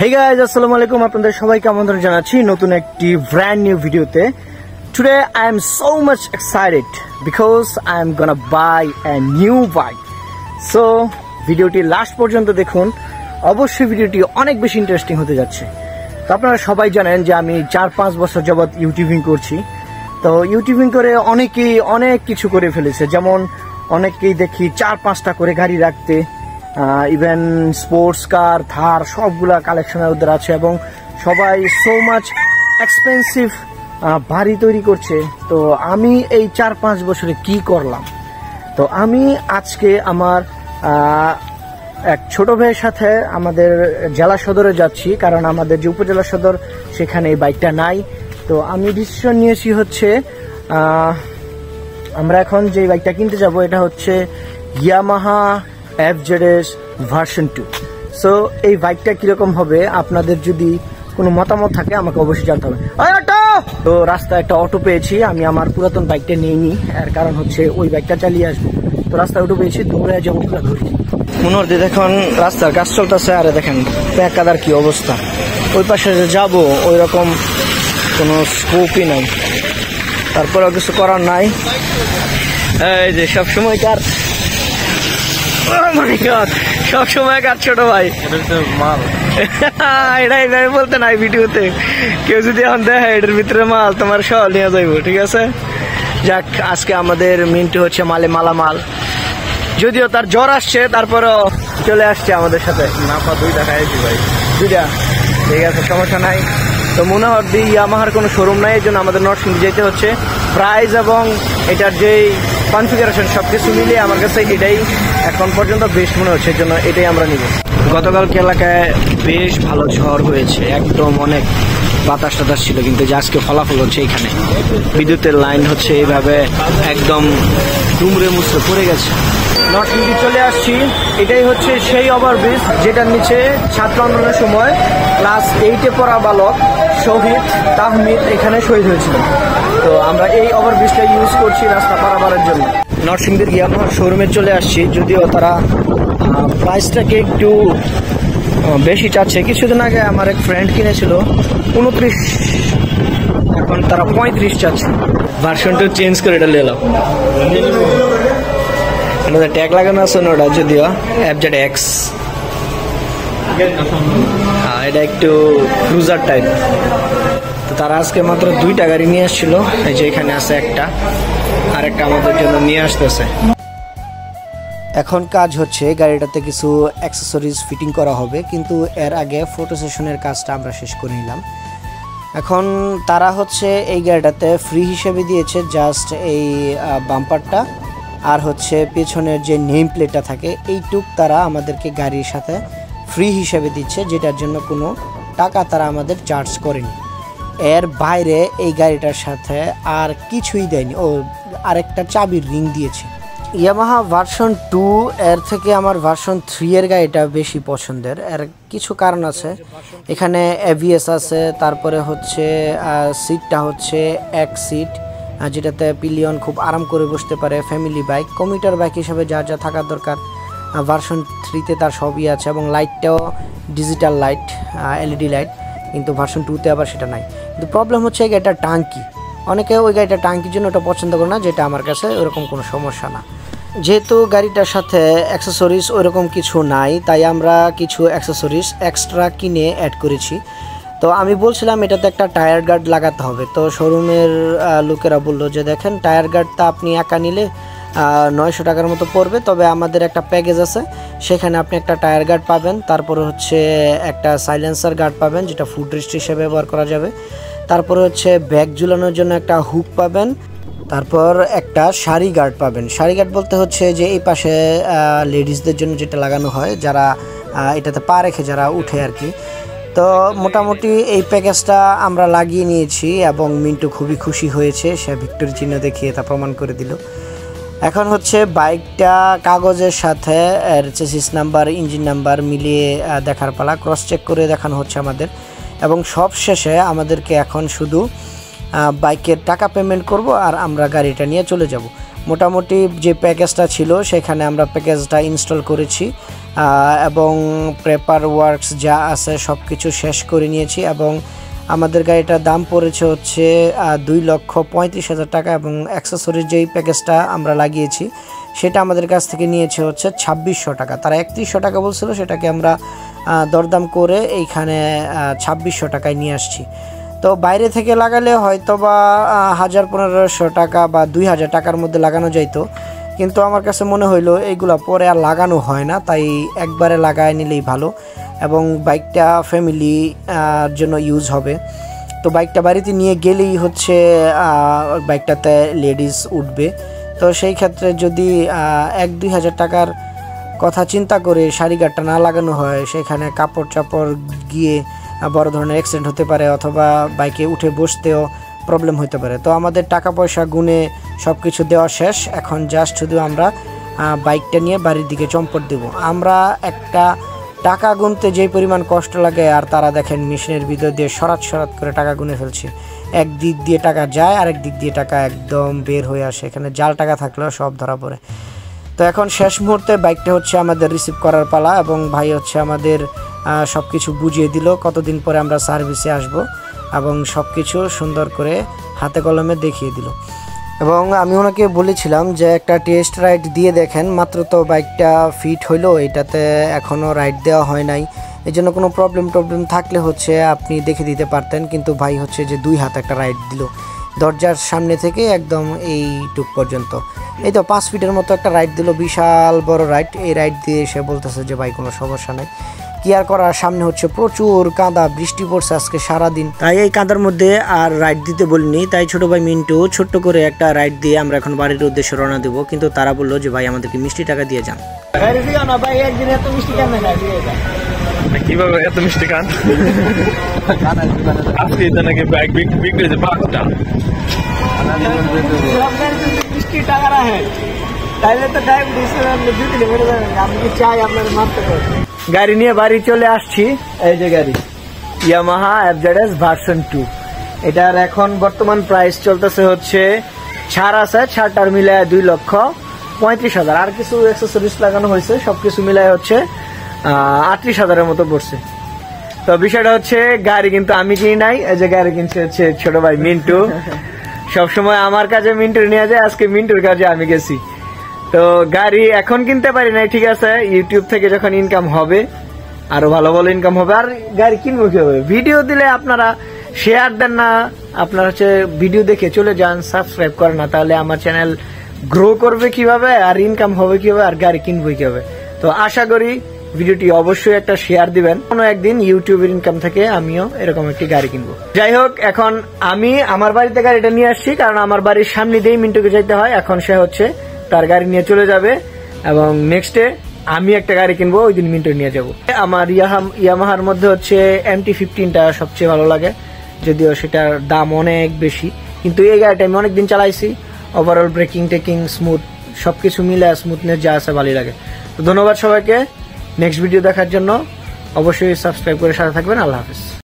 Hey guys, assalamu alaikum. আপনাদের সবাইকে আমন্ত্রণ জানাচ্ছি নতুন একটি brand new ভিডিওতে. Today I am so much excited because I am gonna buy a new bike. So ভিডিওটি লাস্ট পর্যন্ত দেখুন. অবশ্যই ভিডিওটি অনেক বেশি ইন্টারেস্টিং হতে যাচ্ছে. তো আপনারা সবাই জানেন যে আমি 4-5 বছর যাবত ইউটিউবিং করছি. তো ইউটিউবিং করে অনেকেই অনেক কিছু করে ফেলেছে, যেমন অনেকেই দেখি 4-5টা করে গাড়ি রাখতে, ইভেন স্পোর্টস কার, থার সবগুলা কালেকশনের ওদের আছে এবং সবাই সো মাচ এক্সপেন্সিভ বাড়ি তৈরি করছে. তো আমি এই 4-5 বছরে কি করলাম, তো আমি আজকে আমার এক ছোট ভাইয়ের সাথে আমাদের জেলা সদরে যাচ্ছি, কারণ আমাদের যে উপজেলা সদর সেখানে এই বাইকটা নাই. তো আমি ডিসিশন নিয়েছি হচ্ছে আমরা এখন যে বাইকটা কিনতে যাব এটা হচ্ছে ইয়ামাহা FZS ভার্সন 2. সো এই বাইকটা কিরকম হবে, আপনাদের যদি কোনো মতামত থাকে আমাকে অবশ্যই জানতে হবে. তো রাস্তায় একটা অটো পেয়েছি, আমি আমার পুরাতন বাইকটা নিয়ে নিই, এর কারণ হচ্ছে ওই বাইকটা চালিয়ে আসবো. তো রাস্তায় অটো পেয়েছি, দৌড়ে যাবো ধরি মনে হচ্ছে. দেখুন রাস্তার কাজ চলতেছে, আরে দেখেন প্যাকাদার কি অবস্থা. ওই পাশে যে যাবো ওই রকম কোনো স্কোপই নাই, তারপরেও কিছু করার নাই. এই যে সবসময় কার সব সময় কাজ ছোট ভাই মাল এটাই বলতে নাই ভিডিওতে. কেউ যদি এখন দেখে এটার ভিতরে মাল, তোমার সব নিয়ে যাইবো, ঠিক আছে? যাক, আজকে আমাদের মিন্টু হচ্ছে মালামাল, যদিও তার জ্বর আসছে তারপরও চলে আসছে আমাদের সাথে. নাপা 2টা খাইছি ভাই, 2টা, ঠিক আছে, সমস্যা নাই. তো মনে হয় ইয়ামাহার কোনো শোরুম নাই, এই জন্য আমাদের নরসিংদী যেতে হচ্ছে. প্রাইস এবং এটার যেই কনফিগারেশন সবকিছু মিলিয়ে আমার কাছে এটাই এখন পর্যন্ত বেস্ট মনে হচ্ছে, এই জন্য এটাই আমরা নিব. গতকালকে এলাকায় বেশ ভালো ঝড় হয়েছে, একদম অনেক বাতাস টাতাস ছিল, কিন্তু যে আজকে ফলাফল হচ্ছে এখানে বিদ্যুতের লাইন হচ্ছে এইভাবে একদম দুমড়ে মুচড়ে পড়ে গেছে. নরসিংদী চলে আসছি. এটাই হচ্ছে সেই ওভারব্রিজ যেটার নিচে ছাত্র আন্দোলনের সময় ক্লাস 8-এ পড়া বালক শহীদ তাহমিদ এখানে শহীদ হয়েছিল. তো আমরা এই ওভারব্রিজটা ইউজ করছি রাস্তা পারাপারের জন্য. নরসিংদীর ইয়ামাহার শোরুমে চলে আসছি, যদিও তারা প্রাইসটাকে একটু বেশি চাচ্ছে. কিছুদিন আগে আমার এক ফ্রেন্ড কিনেছিল 29, এখন তারা 35 চাচ্ছে. ভার্সন 2 চেঞ্জ করে এটা নিলাম. ট্যাগ লাগানো আছে ওটা, যদিও FZX, এটা একটু ক্রুজার টাইপ. তো তারা আজকে মাত্র 2টা গাড়ি নিয়ে আসছিল, এই যে এখানে আছে একটা, আর একটা আমাদের জন্য নিয়ে আসতেছে. এখন কাজ হচ্ছে গাড়িটাতে কিছু অ্যাক্সেসরিজ ফিটিং করা হবে, কিন্তু এর আগে ফটো সেশনের কাজটা আমরা শেষ করে নিলাম. এখন তারা হচ্ছে এই গাড়িটাতে ফ্রি হিসেবে দিয়েছে জাস্ট এই বাম্পারটা, আর হচ্ছে পেছনের যে নেম প্লেটটা থাকে এইটুক তারা আমাদেরকে গাড়ির সাথে ফ্রি হিসেবে দিচ্ছে, যেটার জন্য কোনো টাকা তারা আমাদের চার্জ করেনি. এর বাইরে এই গাড়িটার সাথে আর কিছুই দেয়নি. ও আরেকটা চাবির রিং দিয়েছে. ইয়ামাহা ভার্সন 2 এর থেকে আমার ভার্সন 3 এর গাড়িটা বেশি পছন্দের. এর কিছু কারণ আছে. এখানে ABS আছে, তারপরে হচ্ছে সিটটা হচ্ছে এক সিট, যেটাতে পিলিয়ন খুব আরাম করে বসতে পারে. ফ্যামিলি বাইক, কমিউটার বাইক হিসাবে যা যা থাকার দরকার ভার্সন 3-তে তার সবই আছে, এবং লাইটটাও ডিজিটাল লাইট, LED লাইট, কিন্তু ভার্সন 2-তে আবার সেটা নাই. কিন্তু প্রবলেম হচ্ছে এই গাড়িটা টাঙ্কি. অনেকে ওই গাড়িটা টাঙ্কির জন্য ওটা পছন্দ করে না, যেটা আমার কাছে ওরকম কোনো সমস্যা না. যেহেতু গাড়িটার সাথে অ্যাক্সেসরিজ ওইরকম কিছু নাই, তাই আমরা কিছু অ্যাক্সেসরিজ এক্সট্রা কিনে অ্যাড করেছি. তো আমি বলছিলাম এটাতে একটা টায়ার গার্ড লাগাতে হবে. তো শোরুমের লোকেরা বললো যে দেখেন টায়ার গার্ডটা আপনি একা নিলে 900 টাকার মতো পড়বে, তবে আমাদের একটা প্যাকেজ আছে, সেখানে আপনি একটা টায়ার গার্ড পাবেন, তারপরে হচ্ছে একটা সাইলেন্সার গার্ড পাবেন যেটা ফুট রেস্ট হিসেবে ব্যবহার করা যাবে, তারপরে হচ্ছে ব্যাগ ঝুলানোর জন্য একটা হুক পাবেন, তারপর একটা শাড়ি গার্ড পাবেন. শাড়ি গার্ড বলতে হচ্ছে যে এই পাশে লেডিসদের জন্য যেটা লাগানো হয়, যারা এটাতে পা রেখে যারা উঠে আর কি. তো মোটামুটি এই প্যাকেজটা আমরা লাগিয়ে নিয়েছি এবং মিন্টু খুবই খুশি হয়েছে, সে ভিক্টোরি চিহ্ন দেখিয়ে তা প্রমাণ করে দিল. এখন হচ্ছে বাইকটা কাগজের সাথে এর চেসিস নাম্বার, ইঞ্জিন নাম্বার মিলিয়ে দেখার পালা, ক্রস চেক করে দেখানো হচ্ছে আমাদের, এবং সব শেষে আমাদেরকে এখন শুধু বাইকের টাকা পেমেন্ট করব আর আমরা গাড়িটা নিয়ে চলে যাব. মোটামুটি যে প্যাকেজটা ছিল সেখানে আমরা প্যাকেজটা ইনস্টল করেছি এবং পেপার ওয়ার্কস যা আছে সব কিছু শেষ করে নিয়েছি এবং আমাদের গাড়িটার দাম পড়েছে হচ্ছে 2,35,000 টাকা এবং অ্যাক্সেসরিজ যেই প্যাকেজটা আমরা লাগিয়েছি সেটা আমাদের কাছ থেকে নিয়েছে হচ্ছে 2,600 টাকা। তারা 3,100 টাকা বলছিল, সেটাকে আমরা দরদাম করে এইখানে 2,600 টাকায় নিয়ে আসছি। তো বাইরে থেকে লাগালে হয়তো বা 1,000-1,500 টাকা বা 2,000 টাকার মধ্যে লাগানো যাইতো, কিন্তু আমার কাছে মনে হইলো এইগুলা পরে আর লাগানো হয় না, তাই একবারে লাগায় নিলেই ভালো এবং বাইকটা ফ্যামিলি জন্য ইউজ হবে। তো বাইকটা বাড়িতে নিয়ে গেলেই হচ্ছে বাইকটাতে লেডিস উঠবে, তো সেই ক্ষেত্রে যদি 1-2,000 টাকার কথা চিন্তা করে সারিগারটা না লাগানো হয়, সেখানে কাপড় চাপড় গিয়ে বড় ধরনের অ্যাক্সিডেন্ট হতে পারে অথবা বাইকে উঠে বসতেও প্রবলেম হতে পারে। তো আমাদের টাকা পয়সা গুনে সব কিছু দেওয়া শেষ, এখন জাস্ট শুধু আমরা বাইকটা নিয়ে বাড়ির দিকে চম্পট দেব। আমরা একটা টাকা গুনতে যেই পরিমাণ কষ্ট লাগে, আর তারা দেখেন মেশিনের ভিতর দিয়ে সরাত করে টাকা গুনে ফেলছে। এক দিক দিয়ে টাকা যায়, আরেক দিক দিয়ে টাকা একদম বের হয়ে আসে, এখানে জাল টাকা থাকলেও সব ধরা পড়ে। তো এখন শেষ মুহূর্তে বাইকটা হচ্ছে আমাদের রিসিভ করার পালা এবং ভাই হচ্ছে আমাদের সব কিছু বুঝিয়ে দিল কতদিন পরে আমরা সার্ভিসে আসব এবং সব কিছু সুন্দর করে হাতে কলমে দেখিয়ে দিল। এবং আমি ওনাকে বলেছিলাম যে একটা টেস্ট রাইড দিয়ে দেখেন, মাত্র তো বাইকটা ফিট হইলো, এটাতে এখনও রাইড দেওয়া হয় নাই, এই জন্য কোনো প্রবলেম থাকলে হচ্ছে আপনি দেখে দিতে পারতেন, কিন্তু ভাই হচ্ছে যে 2 হাত একটা রাইড দিল দরজার সামনে থেকে একদম এইটুক পর্যন্ত, এই তো 5 ফিটের মতো একটা রাইড দিল, বিশাল বড় রাইড। এই রাইড দিয়ে সে বলতেছে যে ভাই কোনো সমস্যা নেই, কি আর করার, সামনে হচ্ছে প্রচুর কাদা, বৃষ্টি পড়ছে আজকে সারাদিন, তাই এই কাদার মধ্যে আর রাইড দিতে বলিনি। তাই ছোট ভাই মিন্টু ছোট্ট করে একটা রাইড দিয়ে আমরা এখন বাড়ির উদ্দেশ্যে রওনা দেবো, কিন্তু তারা বললো যে ভাই আমাদেরকে মিষ্টি টাকা দিয়ে যান। কিভাবে এত মিষ্টি খান? আজকে তো নাকি ব্যাগ বিক্রি হয়েছে 5টা। মিষ্টি টাকা রাখে তাইলে তো আমি চাই আপনার মারতে পারি। গাড়ি নিয়ে বাড়ি চলে আসছি, এই যে গাড়ি ইয়ামাহা FZS ভার্সন 2, এটার এখন বর্তমান প্রাইস চলতেছে হচ্ছে ছাড় আছে, ছাড়টার মিলায় 2,35,000, আর কিছু অ্যাক্সেসরিজ লাগানো হয়েছে, সবকিছু মিলায় হচ্ছে 38,000-এর মতো পড়ছে। তো বিষয়টা হচ্ছে গাড়ি কিন্তু আমি কিনি নাই, এই যে গাড়ি কিনছে হচ্ছে ছোট ভাই মিন্টু। সবসময় আমার কাজে মিন্টু নিয়ে যায়, আজকে মিন্টুর কাজে আমি গেছি। তো গাড়ি এখন কিনতে পারি নাই, ঠিক আছে, ইউটিউব থেকে যখন ইনকাম হবে আরো ভালো ভালো ইনকাম হবে। আর গাড়ি কিনবো কি হবে, ভিডিও দিলে আপনারা শেয়ার দেন না, আপনারা হচ্ছে ভিডিও দেখে চলে যান, সাবস্ক্রাইব করেন না, তাহলে আমার চ্যানেল গ্রো করবে কিভাবে আর ইনকাম হবে কিভাবে আর গাড়ি কিনবো কিভাবে। তো আশা করি ভিডিওটি অবশ্যই একটা শেয়ার দিবেন, কোনো একদিন ইউটিউবের ইনকাম থেকে আমিও এরকম একটি গাড়ি কিনবো। যাই হোক, এখন আমি আমার বাড়িতে গাড়িটা নিয়ে আসছি, কারণ আমার বাড়ির সামনে দিয়েই মিন্টুকে যাইতে হয়। এখন সে হচ্ছে তার গাড়ি নিয়ে চলে যাবে এবং নেক্সটে আমি একটা গাড়ি কিনবো, ওই দিন মিন্টু নিয়ে যাবো। আমার ইয়ামাহার মধ্যে হচ্ছে MT-15টা সবচেয়ে ভালো লাগে, যদিও সেটার দাম অনেক বেশি, কিন্তু এই গাড়িটা আমি অনেকদিন চালাইছি, ওভারঅল ব্রেকিং টেকিং স্মুথ সবকিছু মিলে স্মুথনেস যা আছে ভালোই লাগে। তো ধন্যবাদ সবাইকে, নেক্সট ভিডিও দেখার জন্য অবশ্যই সাবস্ক্রাইব করে সাথে থাকবেন। আল্লাহ হাফিজ।